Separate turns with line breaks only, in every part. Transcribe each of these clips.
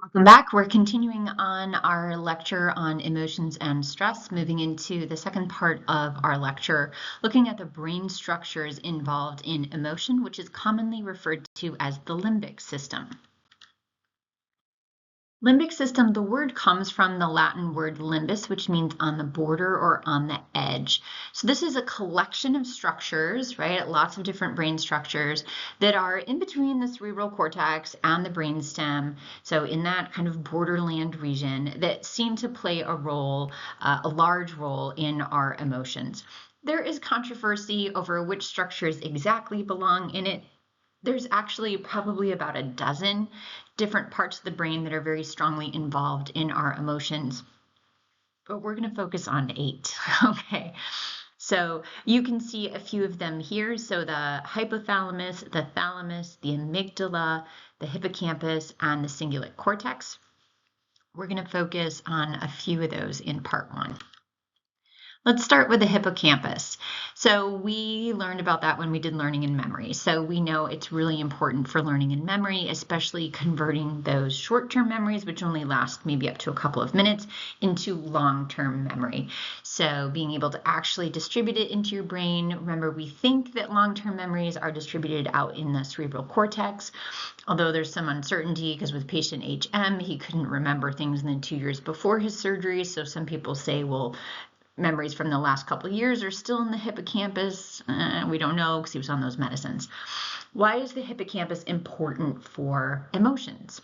Welcome back. We're continuing on our lecture on emotions and stress, moving into the second part of our lecture, looking at the brain structures involved in emotion, which is commonly referred to as the limbic system. Limbic system, the word comes from the Latin word limbus, which means on the border or on the edge. So this is a collection of structures, right? Lots of different brain structures that are in between the cerebral cortex and the brainstem. So in that kind of borderland region that seem to play a role, a large role in our emotions. There is controversy over which structures exactly belong in it. There's actually probably about a dozen different parts of the brain that are very strongly involved in our emotions, but we're going to focus on 8. Okay. So you can see a few of them here. So the hypothalamus, the thalamus, the amygdala, the hippocampus, and the cingulate cortex. We're going to focus on a few of those in part 1. Let's start with the hippocampus. So we learned about that when we did learning and memory. So we know it's really important for learning and memory, especially converting those short-term memories, which only last maybe up to a couple of minutes, into long-term memory. So being able to actually distribute it into your brain. Remember, we think that long-term memories are distributed out in the cerebral cortex, although there's some uncertainty because with patient HM, he couldn't remember things in the 2 years before his surgery. So some people say, well, memories from the last couple of years are still in the hippocampus. We don't know because he was on those medicines. Why is the hippocampus important for emotions?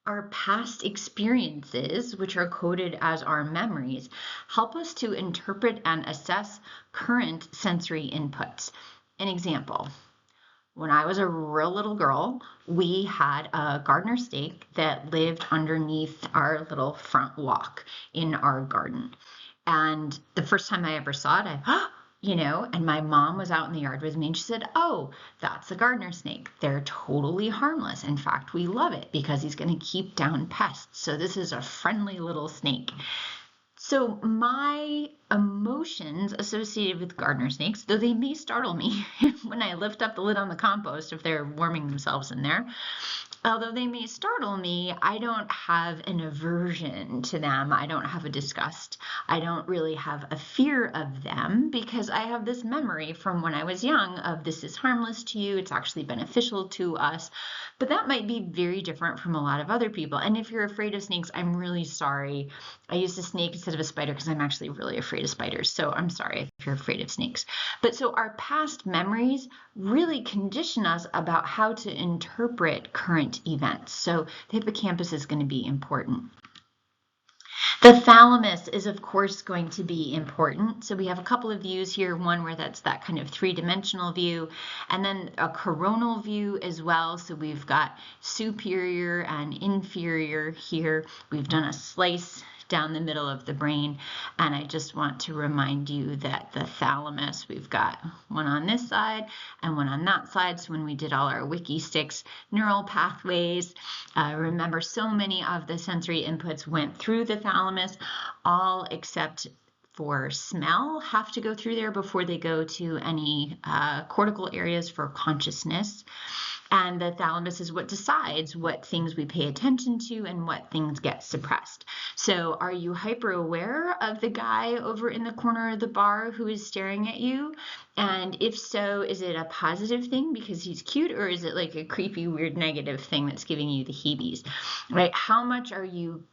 Our past experiences, which are coded as our memories, help us to interpret and assess current sensory inputs. An example, when I was a real little girl, we had a gardener snake that lived underneath our little front walk in our garden. And the first time I ever saw it, and my mom was out in the yard with me and she said, "Oh, that's a gardener snake. They're totally harmless. In fact, we love it because he's going to keep down pests. So this is a friendly little snake." So my emotions associated with gardener snakes, though they may startle me when I lift up the lid on the compost if they're warming themselves in there, although they may startle me, I don't have an aversion to them. I don't have a disgust. I don't really have a fear of them because I have this memory from when I was young of this is harmless to you. It's actually beneficial to us. But that might be very different from a lot of other people. And if you're afraid of snakes, I'm really sorry. I used a snake instead of a spider because I'm actually really afraid of spiders. So I'm sorry if you're afraid of snakes. But so our past memories really condition us about how to interpret current events. So the hippocampus is going to be important. The thalamus is, of course, going to be important. So we have a couple of views here, one where that's that kind of three-dimensional view, and then a coronal view as well. So we've got superior and inferior here. We've done a slice down the middle of the brain. And I just want to remind you that the thalamus, we've got one on this side and one on that side. So when we did all our wiki sticks neural pathways, remember so many of the sensory inputs went through the thalamus, all except for smell have to go through there before they go to any cortical areas for consciousness. And the thalamus is what decides what things we pay attention to and what things get suppressed. So are you hyper aware of the guy over in the corner of the bar who is staring at you? And if so, is it a positive thing because he's cute, or is it like a creepy, weird, negative thing that's giving you the heebies? Right? How much are you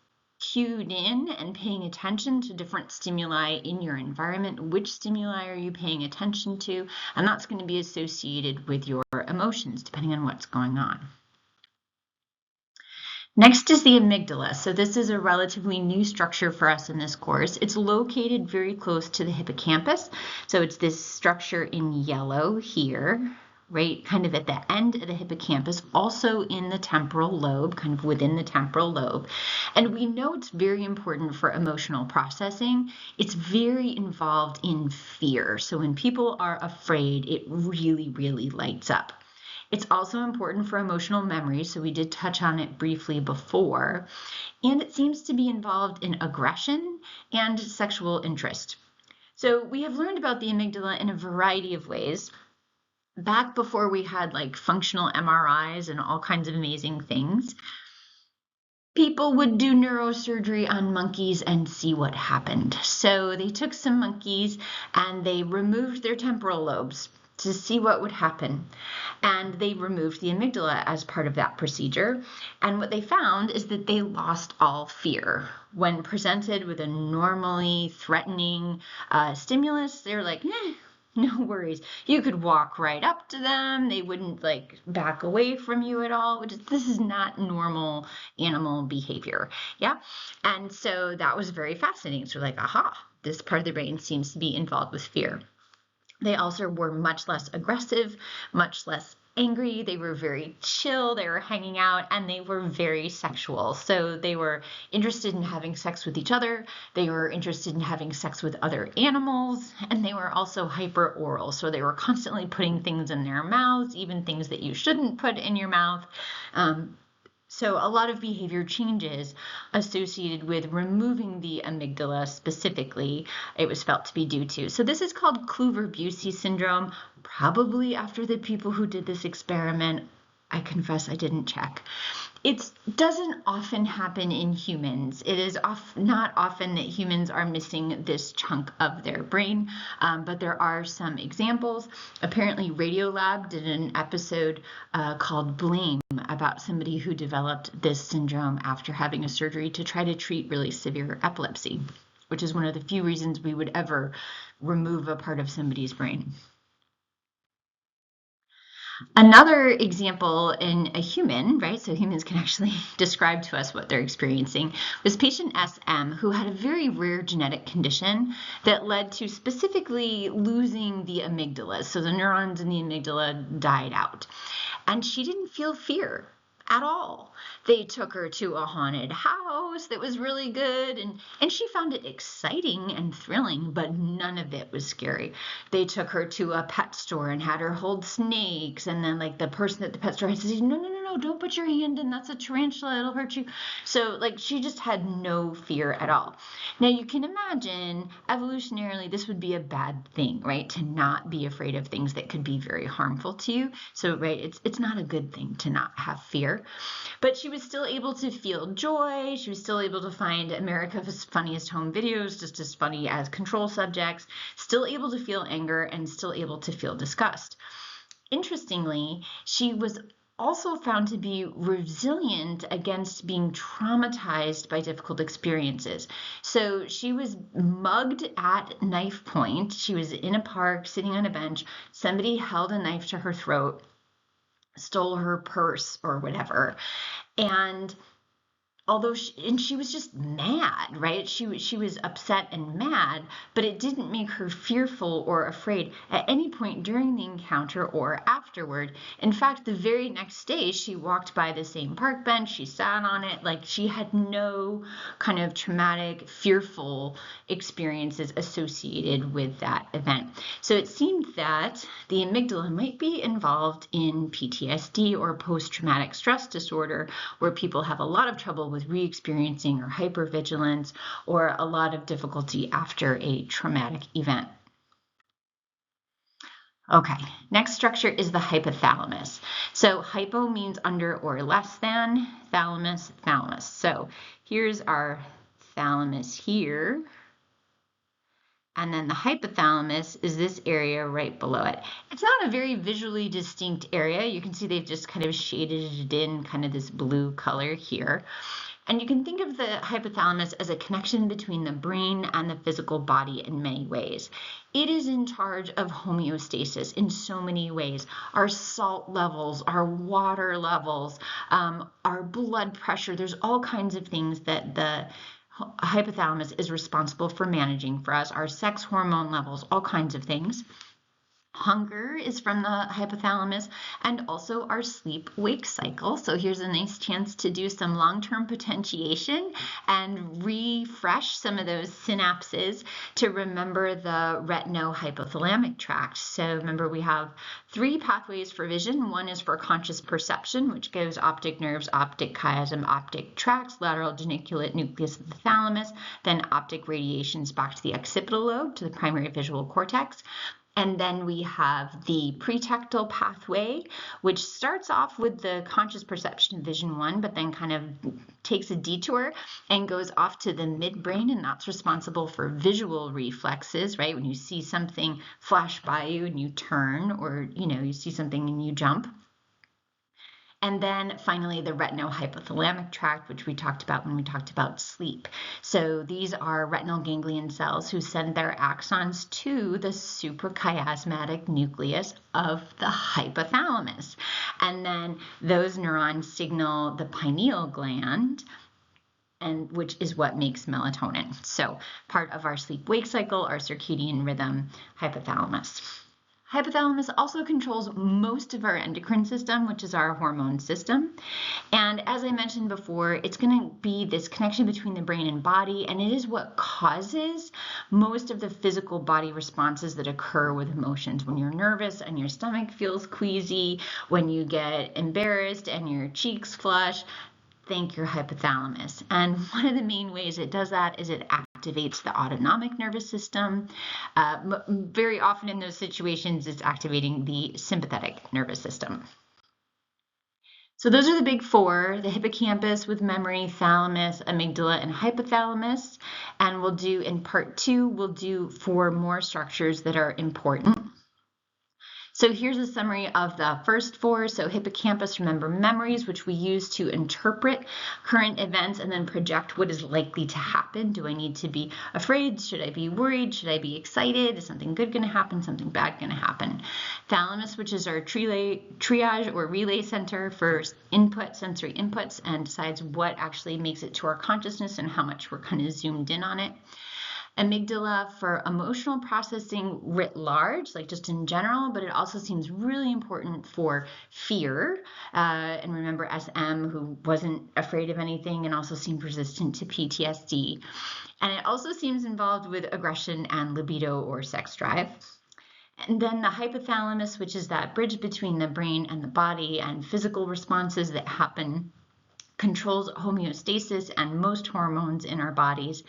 cued in and paying attention to different stimuli in your environment? Which stimuli are you paying attention to? And that's going to be associated with your emotions, depending on what's going on. Next is the amygdala. So this is a relatively new structure for us in this course. It's located very close to the hippocampus. So it's this structure in yellow here, right, kind of at the end of the hippocampus, also in the temporal lobe, kind of within the temporal lobe. And we know it's very important for emotional processing. It's very involved in fear. So when people are afraid, it really, really lights up. It's also important for emotional memory, so we did touch on it briefly before, and it seems to be involved in aggression and sexual interest. So we have learned about the amygdala in a variety of ways. Back before we had like functional MRIs and all kinds of amazing things, people would do neurosurgery on monkeys and see what happened. So they took some monkeys and they removed their temporal lobes to see what would happen. And they removed the amygdala as part of that procedure. And what they found is that they lost all fear. When presented with a normally threatening stimulus, they're like, no worries. You could walk right up to them. They wouldn't like back away from you at all, which is, this is not normal animal behavior. Yeah. And so that was very fascinating. So like, aha, this part of the brain seems to be involved with fear. They also were much less aggressive, much less angry. They were very chill. They were hanging out and they were very sexual. So they were interested in having sex with each other. They were interested in having sex with other animals. And they were also hyper oral. So they were constantly putting things in their mouths, even things that you shouldn't put in your mouth. So a lot of behavior changes associated with removing the amygdala specifically, it was felt to be due to. So this is called Kluver-Bucy syndrome, probably after the people who did this experiment. I confess I didn't check. It doesn't often happen in humans. It is not often that humans are missing this chunk of their brain, but there are some examples. Apparently Radiolab did an episode called Blame about somebody who developed this syndrome after having a surgery to try to treat really severe epilepsy, which is one of the few reasons we would ever remove a part of somebody's brain. Another example in a human, right, so humans can actually describe to us what they're experiencing, was patient SM, who had a very rare genetic condition that led to specifically losing the amygdala. So the neurons in the amygdala died out. And she didn't feel fear at all. They took her to a haunted house that was really good, and she found it exciting and thrilling, but none of it was scary. They took her to a pet store and had her hold snakes, and then like the person at the pet store said, no, don't put your hand in, that's a tarantula, it'll hurt you. So like she just had no fear at all. Now you can imagine evolutionarily this would be a bad thing, right? To not be afraid of things that could be very harmful to you. So right, it's not a good thing to not have fear. But she was still able to feel joy. She was still able to find America's Funniest Home Videos just as funny as Control Subjects, still able to feel anger and still able to feel disgust. Interestingly, she was also found to be resilient against being traumatized by difficult experiences. So she was mugged at knife point. She was in a park sitting on a bench. Somebody held a knife to her throat, stole her purse or whatever. And although she was just mad, right? She was upset and mad, but it didn't make her fearful or afraid at any point during the encounter or afterward. In fact, the very next day, she walked by the same park bench, she sat on it, like she had no kind of traumatic, fearful experiences associated with that event. So it seemed that the amygdala might be involved in PTSD or post-traumatic stress disorder, where people have a lot of trouble with re-experiencing or hypervigilance or a lot of difficulty after a traumatic event. Okay, next structure is the hypothalamus. So hypo means under or less than, thalamus, thalamus. So here's our thalamus here. And then the hypothalamus is this area right below it. It's not a very visually distinct area. You can see they've just kind of shaded it in kind of this blue color here. And you can think of the hypothalamus as a connection between the brain and the physical body in many ways. It is in charge of homeostasis in so many ways. Our salt levels, our water levels, our blood pressure, there's all kinds of things that the hypothalamus is responsible for managing for us, our sex hormone levels, all kinds of things. Hunger is from the hypothalamus, and also our sleep-wake cycle. So here's a nice chance to do some long-term potentiation and refresh some of those synapses to remember the retinohypothalamic tract. So remember, we have 3 pathways for vision. One is for conscious perception, which goes optic nerves, optic chiasm, optic tracts, lateral geniculate nucleus of the thalamus, then optic radiations back to the occipital lobe, to the primary visual cortex. And then we have the pretactile pathway, which starts off with the conscious perception of vision 1, but then kind of takes a detour and goes off to the midbrain, and that's responsible for visual reflexes, right? When you see something flash by you and you turn, or you see something and you jump. And then finally, the retinohypothalamic tract, which we talked about when we talked about sleep. So these are retinal ganglion cells who send their axons to the suprachiasmatic nucleus of the hypothalamus. And then those neurons signal the pineal gland, and which is what makes melatonin. So part of our sleep-wake cycle, our circadian rhythm, hypothalamus. Hypothalamus also controls most of our endocrine system, which is our hormone system. And as I mentioned before, it's going to be this connection between the brain and body, and it is what causes most of the physical body responses that occur with emotions. When you're nervous and your stomach feels queasy, when you get embarrassed and your cheeks flush, thank your hypothalamus. And one of the main ways it does that is it activates the autonomic nervous system. Very often in those situations, it's activating the sympathetic nervous system. So those are the big four: the hippocampus with memory, thalamus, amygdala, and hypothalamus. And we'll do in part 2, we'll do 4 more structures that are important. So here's a summary of the first 4. So hippocampus, remember memories, which we use to interpret current events and then project what is likely to happen. Do I need to be afraid? Should I be worried? Should I be excited? Is something good going to happen? Something bad going to happen? Thalamus, which is our triage or relay center for sensory inputs, and decides what actually makes it to our consciousness and how much we're kind of zoomed in on it. Amygdala for emotional processing writ large, like just in general, but it also seems really important for fear. And remember SM, who wasn't afraid of anything and also seemed resistant to PTSD. And it also seems involved with aggression and libido or sex drive. And then the hypothalamus, which is that bridge between the brain and the body and physical responses that happen, controls homeostasis and most hormones in our bodies,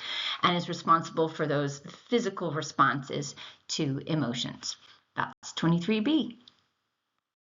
and is responsible for those physical responses to emotions. That's 23B.